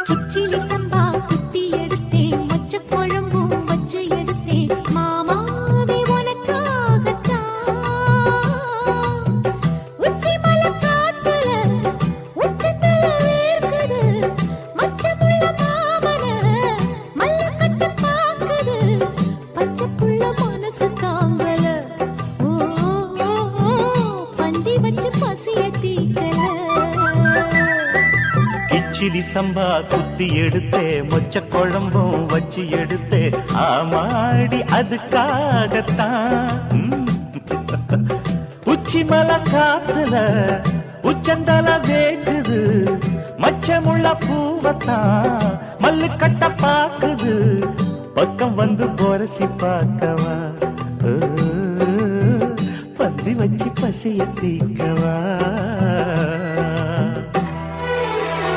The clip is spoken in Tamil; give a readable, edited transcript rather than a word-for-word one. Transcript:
கிச்சிலி சம்பா குத்தி எடுத்தேன், மொச்ச குழம்பும் வச்சு எடுத்தேன், மாமாவே உனக்காகத்தான். உச்சி மலை காத்துல உச்சத்துல வேர்க்குது, மச்சமுள்ள மாமன மல்லக்கட்டு பாக்குது, பச்சைக்குள்ள மனசு தாங்கல. ஓ பந்தி வச்சு பசிய தீக்கல. கிச்சிலி சம்பா குத்தி எடுத்தே, மொச்ச குழம்பும் வச்சு எடுத்தே, ஆமாடி அதுக்காகத்தான். உச்சி மலை காத்துல உச்சந்தல வேக்குது, மச்சமுள்ள பூவத்தான் மல்லு கட்ட பாக்குது, பக்கம் வந்து போரசி பார்க்கவா, பந்தி வச்சு பசிய தீக்கவா.